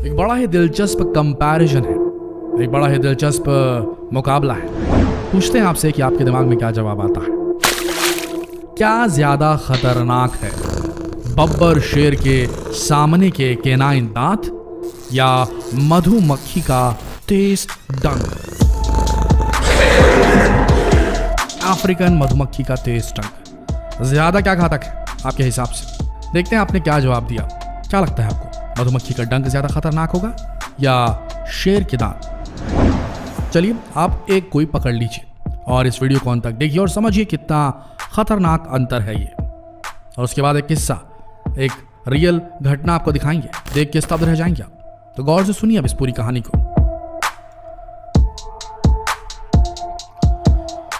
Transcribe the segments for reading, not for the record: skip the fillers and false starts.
एक बड़ा ही दिलचस्प कंपैरिजन है, एक बड़ा ही दिलचस्प मुकाबला है। पूछते हैं आपसे कि आपके दिमाग में क्या जवाब आता है। क्या ज्यादा खतरनाक है, बब्बर शेर के सामने के केनाइन दांत या मधुमक्खी का तेज डंक? अफ्रीकन मधुमक्खी का तेज डंक ज्यादा क्या घातक है आपके हिसाब से? देखते हैं आपने क्या जवाब दिया। क्या लगता है आपको, मधुमक्खी का डंक ज्यादा खतरनाक होगा या शेर के दांत? चलिए आप एक कोई पकड़ लीजिए और इस वीडियो को अंत तक देखिए और समझिए कितना खतरनाक अंतर है ये। और उसके बाद एक किस्सा, एक रियल घटना आपको दिखाएंगे, देख के स्तब्ध रह जाएंगे आप। तो गौर से सुनिए अब इस पूरी कहानी को।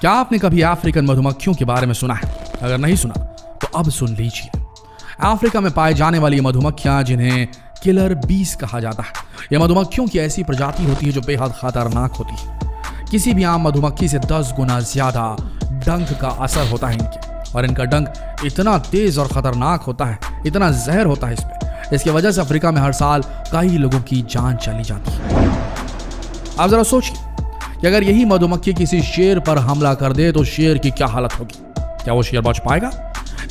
क्या आपने कभी अफ्रीकन मधुमक्खियों के बारे में सुना है? अगर नहीं सुना तो अब सुन लीजिए। अफ्रीका में पाए जाने वाली मधुमक्खियां, जिन्हें किलर बीस कहा जाता है, ये मधुमक्खियों की ऐसी प्रजाति होती है जो बेहद खतरनाक होती है। किसी भी आम मधुमक्खी से 10 गुना ज्यादा डंक का असर होता है इनके, और इनका डंक इतना तेज और खतरनाक होता है, इतना जहर होता है इसमें, इसकी वजह से अफ्रीका में हर साल कई लोगों की जान चली जाती है। आप जरा सोचिए कि अगर यही मधुमक्खी किसी शेर पर हमला कर दे तो शेर की क्या हालत होगी? क्या वो शेर बच पाएगा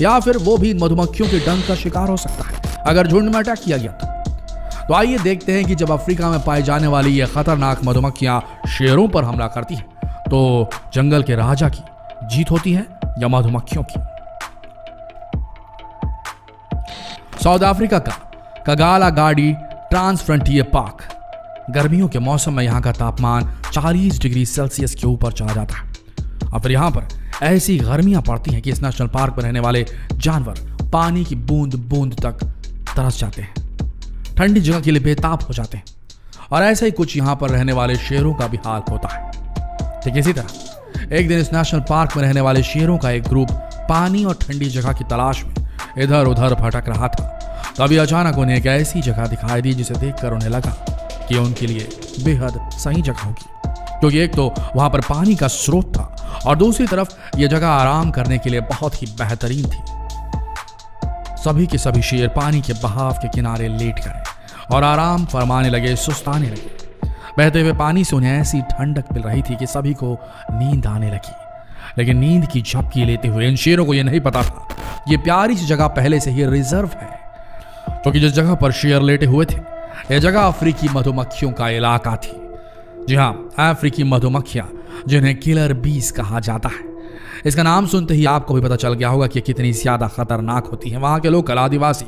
या फिर वो भी मधुमक्खियों के डंक का शिकार हो सकता है अगर झुंड में अटैक किया गया तो आइए देखते हैं कि जब अफ्रीका में पाई जाने वाली ये खतरनाक मधुमक्खियां शेरों पर हमला करती हैं तो जंगल के राजा की जीत होती है या मधुमक्खियों की। साउथ अफ्रीका का कगाला गाड़ी ट्रांस फ्रंटियर पार्क, गर्मियों के मौसम में यहाँ का तापमान 40 डिग्री सेल्सियस के ऊपर चला जाता है। और फिर यहाँ पर ऐसी गर्मियां पड़ती हैं कि इस नेशनल पार्क में रहने वाले जानवर पानी की बूंद बूंद तक तरस जाते हैं, ठंडी जगह के लिए बेताब हो जाते हैं। और ऐसा ही कुछ यहाँ पर रहने वाले शेरों का भी हाल होता है। ठीक इसी तरह एक दिन इस नेशनल पार्क में रहने वाले शेरों का एक ग्रुप पानी और ठंडी जगह की तलाश में इधर उधर भटक रहा था। तभी अचानक उन्हें एक ऐसी जगह दिखाई दी जिसे देखकर उन्हें लगा कि उनके लिए बेहद सही जगह होगी, क्योंकि एक तो वहां पर पानी का स्रोत था और दूसरी तरफ यह जगह आराम करने के लिए बहुत ही बेहतरीन थी। सभी के सभी शेर पानी के बहाव के किनारे लेट गए और आराम फरमाने लगे, सुस्ताने लगे। बहते हुए पानी से उन्हें ऐसी ठंडक मिल रही थी कि सभी को नींद आने लगी। लेकिन नींद की झपकी लेते हुए इन शेरों को यह नहीं पता था ये प्यारी सी जगह पहले से ही रिजर्व है, क्योंकि जिस जगह पर शेर लेटे हुए थे यह जगह अफ्रीकी मधुमक्खियों का इलाका थी। जी हाँ, अफ्रीकी मधुमक्खियां, जिन्हें किलर बीस कहा जाता है। इसका नाम सुनते ही आपको भी पता चल गया होगा कि कितनी ज्यादा खतरनाक होती है। वहां के लोकल आदिवासी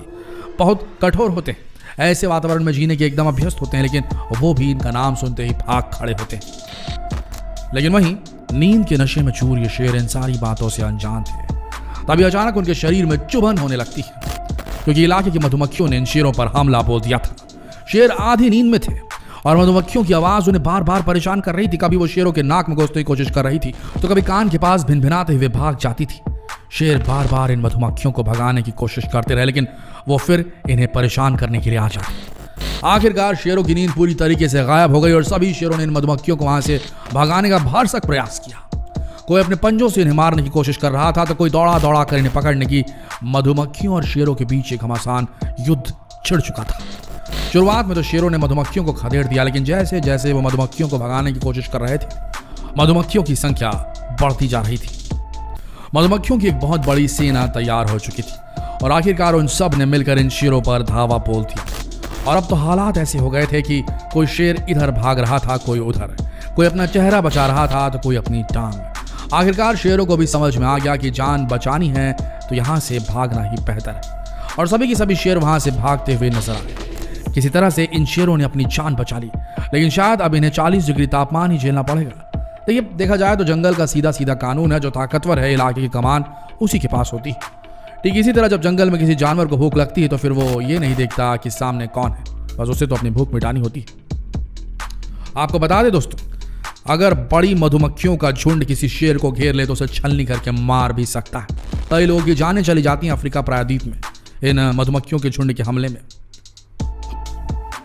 बहुत कठोर होते हैं, ऐसे वातावरण में जीने के एकदम अभ्यस्त होते हैं, लेकिन वो भी इनका नाम सुनते ही भाग खड़े होते हैं। लेकिन वहीं नींद के नशे में चूर ये शेर इन सारी बातों से अनजान थे। तभी अचानक उनके शरीर में चुभन होने लगती है, क्योंकि इलाके की मधुमक्खियों ने इन शेरों पर हमला बोल दिया था। शेर आधी नींद में थे और मधुमक्खियों की आवाज उन्हें बार बार परेशान कर रही थी। कभी वो शेरों के नाक में घुसने की कोशिश कर रही थी तो कभी कान के पास भिनभिनाते हुए भाग जाती थी। शेर बार बार इन मधुमक्खियों को भगाने की कोशिश करते रहे, लेकिन वो फिर इन्हें परेशान करने के लिए आ जाते। आखिरकार शेरों की नींद पूरी तरीके से गायब हो गई और सभी शेरों ने इन मधुमक्खियों को वहां से भगाने का भरसक प्रयास किया। कोई अपने पंजों से इन्हें मारने की कोशिश कर रहा था तो कोई दौड़ा दौड़ा कर इन्हें पकड़ने की। मधुमक्खियों और शेरों के बीच एक घमासान युद्ध छिड़ चुका था। शुरुआत में तो शेरों ने मधुमक्खियों को खदेड़ दिया, लेकिन जैसे जैसे वो मधुमक्खियों को भगाने की कोशिश कर रहे थे मधुमक्खियों की संख्या बढ़ती जा रही थी। मधुमक्खियों की एक बहुत बड़ी सेना तैयार हो चुकी थी और आखिरकार उन सब ने मिलकर इन शेरों पर धावा बोल दिया। और अब तो हालात ऐसे हो गए थे कि कोई शेर इधर भाग रहा था, कोई उधर, कोई अपना चेहरा बचा रहा था तो कोई अपनी टांग। आखिरकार शेरों को भी समझ में आ गया कि जान बचानी है तो यहां से भागना ही बेहतर है, और सभी के सभी शेर वहां से भागते हुए नजर आए। किसी तरह से इन शेरों ने अपनी जान बचा ली, लेकिन शायद अब इन्हें 40 डिग्री तापमान ही झेलना पड़ेगा। देखिए, देखा जाए तो जंगल का सीधा सीधा कानून है, जो ताकतवर है इलाके की कमान उसी के पास होती है। ठीक इसी तरह जब जंगल में किसी जानवर को भूख लगती है तो फिर वो ये नहीं देखता कि सामने कौन है, बस उसे तो अपनी भूख मिटानी होती है। आपको बता दें दोस्तों, अगर बड़ी मधुमक्खियों का झुंड किसी शेर को घेर ले तो उसे छलनी करके मार भी सकता है। कई लोगों की जानें चली जाती हैं अफ्रीका प्रायद्वीप में इन मधुमक्खियों के झुंड के हमले में।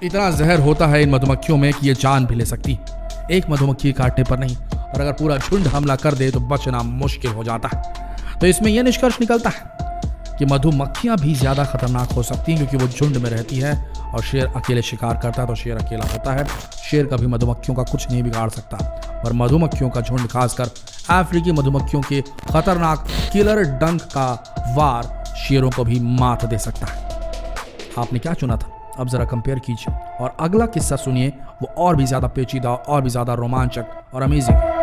इतना जहर होता है इन मधुमक्खियों में कि ये जान भी ले सकती है, एक मधुमक्खी काटने पर नहीं, और अगर पूरा झुंड हमला कर दे तो बचना मुश्किल हो जाता है। तो इसमें यह निष्कर्ष निकलता है कि मधुमक्खियां भी ज्यादा खतरनाक हो सकती हैं क्योंकि वो झुंड में रहती है और शेर अकेले शिकार करता है तो शेर अकेला होता है। शेर कभी मधुमक्खियों का कुछ नहीं बिगाड़ सकता, पर मधुमक्खियों का झुंड, खासकर अफ्रीकी मधुमक्खियों के खतरनाक किलर डंक का वार शेरों को भी मात दे सकता है। आपने क्या चुना था? अब जरा कंपेयर कीजिए और अगला किस्सा सुनिए, वो और भी ज्यादा पेचीदा और भी ज्यादा रोमांचक और अमेजिंग है।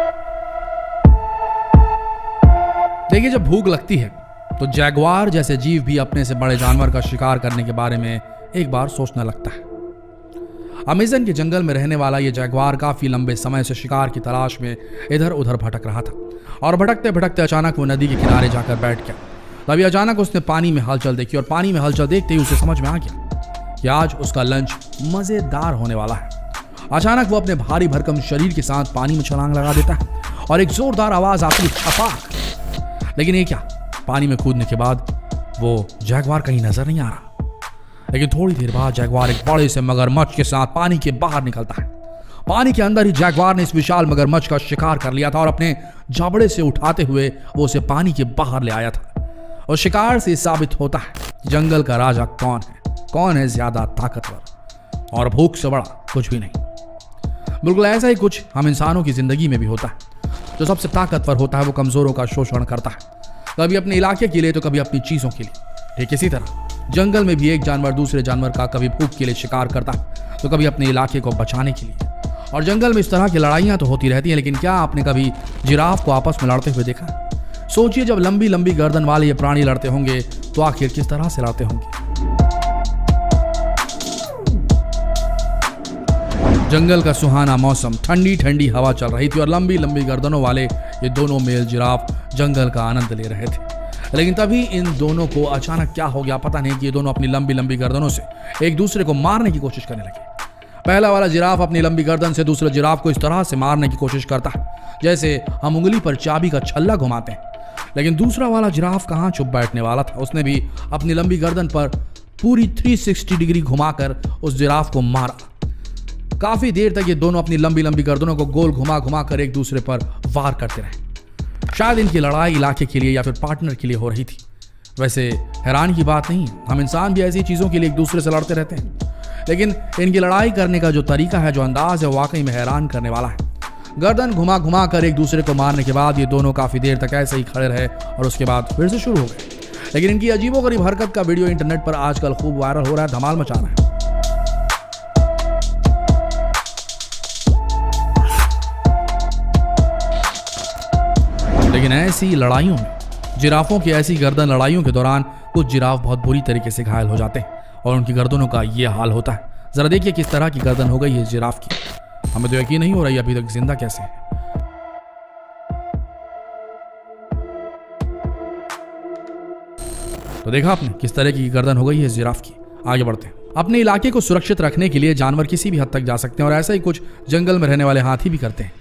देखिए, जब भूख लगती है तो जैगवार जैसे जीव भी अपने से बड़े जानवर का शिकार करने के बारे में एक बार सोचने लगता है। अमेज़न के जंगल में रहने वाला यह जैगवार काफी लंबे समय से शिकार की तलाश में इधर उधर भटक रहा था और भटकते भटकते अचानक वो नदी के किनारे जाकर बैठ गया। तभी अचानक उसने पानी में हलचल देखी और पानी में हलचल देखते ही उसे समझ में आ गया कि आज उसका लंच मजेदार होने वाला है। अचानक वो अपने भारी भरकम शरीर के साथ पानी में छलांग लगा देता है और एक जोरदार आवाज आती है, छपाक। लेकिन ये क्या, पानी में कूदने के बाद वो जैगवार कहीं नजर नहीं आ रहा। लेकिन थोड़ी देर बाद जैगवार एक बड़े से मगरमच्छ के साथ पानी के बाहर निकलता है। पानी के अंदर ही जैगवार ने इस विशाल मगरमच्छ का शिकार कर लिया था और अपने जबड़े से उठाते हुए वो उसे पानी के बाहर ले आया था। और शिकार से साबित होता है कि जंगल का राजा कौन है ज्यादा ताकतवर और भूख से बड़ा कुछ भी नहीं। बिल्कुल ऐसा ही कुछ हम इंसानों की जिंदगी में भी होता है। जो सबसे ताकतवर होता है वो कमजोरों का शोषण करता है, कभी अपने इलाके के लिए तो कभी अपनी चीजों के लिए। ठीक इसी तरह जंगल में भी एक जानवर दूसरे जानवर का कभी भूख के लिए शिकार करता है तो कभी अपने इलाके को बचाने के लिए। और जंगल में इस तरह की लड़ाइयां तो होती रहती हैं, लेकिन क्या आपने कभी जिराफ को आपस में लड़ते हुए देखा? सोचिए, जब लंबी लंबी गर्दन वाले ये प्राणी लड़ते होंगे तो आखिर किस तरह से लड़ते होंगे। जंगल का सुहाना मौसम, ठंडी ठंडी हवा चल रही थी और लंबी लंबी गर्दनों वाले ये दोनों मेल जिराफ जंगल का आनंद ले रहे थे। लेकिन तभी इन दोनों को अचानक क्या हो गया पता नहीं कि ये दोनों अपनी लंबी लंबी गर्दनों से एक दूसरे को मारने की कोशिश करने लगे। पहला वाला जिराफ अपनी लंबी गर्दन से दूसरे जिराफ को इस तरह से मारने की कोशिश करता है जैसे हम उंगली पर चाबी का छल्ला घुमाते हैं। लेकिन दूसरा वाला जिराफ कहाँ चुप बैठने वाला था, उसने भी अपनी लंबी गर्दन पर पूरी 360 डिग्री घुमाकर उस जिराफ को मारा। काफी देर तक ये दोनों अपनी लंबी लंबी गर्दनों को गोल घुमा घुमा कर एक दूसरे पर वार करते रहे। शायद इनकी लड़ाई इलाके के लिए या फिर पार्टनर के लिए हो रही थी। वैसे हैरान की बात नहीं, हम इंसान भी ऐसी चीजों के लिए एक दूसरे से लड़ते रहते हैं, लेकिन इनकी लड़ाई करने का जो तरीका है, जो अंदाज है, वाकई में हैरान करने वाला है। गर्दन घुमा घुमा कर एक दूसरे को मारने के बाद ये दोनों काफी देर तक ऐसे ही खड़े रहे और उसके बाद फिर से शुरू हो गए। लेकिन इनकी अजीबोगरीब हरकत का वीडियो इंटरनेट पर आजकल खूब वायरल हो रहा है, धमाल मचा रहा है। लेकिन ऐसी लड़ाइयों में, जिराफों की ऐसी गर्दन लड़ाइयों के दौरान कुछ जिराफ बहुत बुरी तरीके से घायल हो जाते हैं और उनकी गर्दनों का ये हाल होता है। जरा देखिए किस तरह की गर्दन हो गई है जिराफ की। हमें तो यकीन नहीं हो रही अभी तक जिंदा कैसे है। तो देखा आपने किस तरह की गर्दन हो गई है जिराफ की। आगे बढ़ते हैं। अपने इलाके को सुरक्षित रखने के लिए जानवर किसी भी हद तक जा सकते हैं और ऐसा ही कुछ जंगल में रहने वाले हाथी भी करते हैं।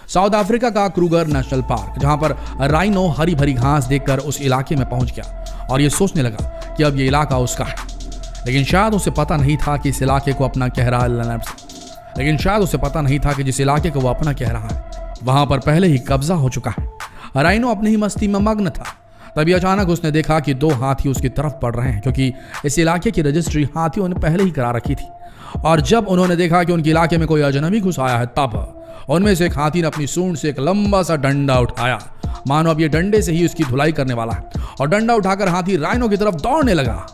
साउथ अफ्रीका का क्रूगर नेशनल पार्क, जहां पर राइनो हरी भरी घास देखकर उस इलाके में पहुंच गया और ये सोचने लगा कि अब ये इलाका उसका है। लेकिन शायद उसे पता नहीं था कि इस इलाके को अपना कह रहा है वहां पर पहले ही कब्जा हो चुका है। राइनो अपनी ही मस्ती में मग्न था। तभी अचानक उसने देखा कि दो हाथी उसकी तरफ बढ़ रहे हैं, क्योंकि इस इलाके की रजिस्ट्री हाथियों ने पहले ही करा रखी थी। और जब उन्होंने देखा कि उनके इलाके में कोई अजनबी घुस आया है, तब उनमें से एक हाथी ने अपनी सूंड से एक लंबा सा डंडा उठाया, मानो अब ये डंडे से ही उसकी धुलाई करने वाला है। और डंडा उठाकर हाथी राइनो की तरफ दौड़ने लगा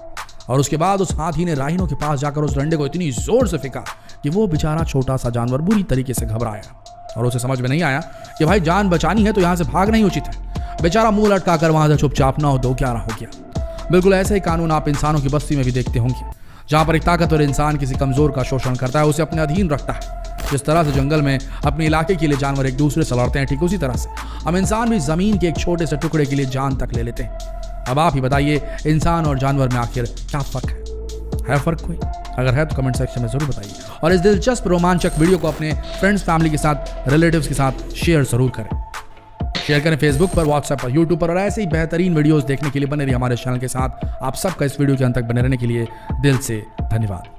और उसके बाद उस हाथी ने राइनो के पास जाकर उस डंडे को इतनी जोर से फेंका कि वो बेचारा छोटा सा जानवर बुरी तरीके से घबराया और उसे समझ में नहीं आया कि भाई जान बचानी है तो यहाँ से भागना ही उचित है। बेचारा मुंह लटकाकर वहां से चुपचाप ना हो दो क्या रहा हो गया। बिल्कुल ऐसे ही कानून आप इंसानों की बस्ती में भी देखते होंगे, जहां पर एक ताकतवर इंसान किसी कमजोर का शोषण करता है, उसे अपने अधीन रखता है। जिस तरह से जंगल में अपने इलाके के लिए जानवर एक दूसरे से लड़ते हैं, ठीक उसी तरह से हम इंसान भी जमीन के एक छोटे से टुकड़े के लिए जान तक ले लेते हैं। अब आप ही बताइए, इंसान और जानवर में आखिर क्या फर्क है फर्क कोई? अगर है तो कमेंट सेक्शन में जरूर बताइए और इस दिलचस्प रोमांचक वीडियो को अपने फ्रेंड्स, फैमिली के साथ, रिलेटिव्स के साथ शेयर जरूर करें। शेयर करें फेसबुक पर, व्हाट्सएप पर, यूट्यूब पर और ऐसे ही बेहतरीन वीडियोस देखने के लिए बने रहिए हमारे चैनल के साथ। आप सबका इस वीडियो के अंत तक बने रहने के लिए दिल से धन्यवाद।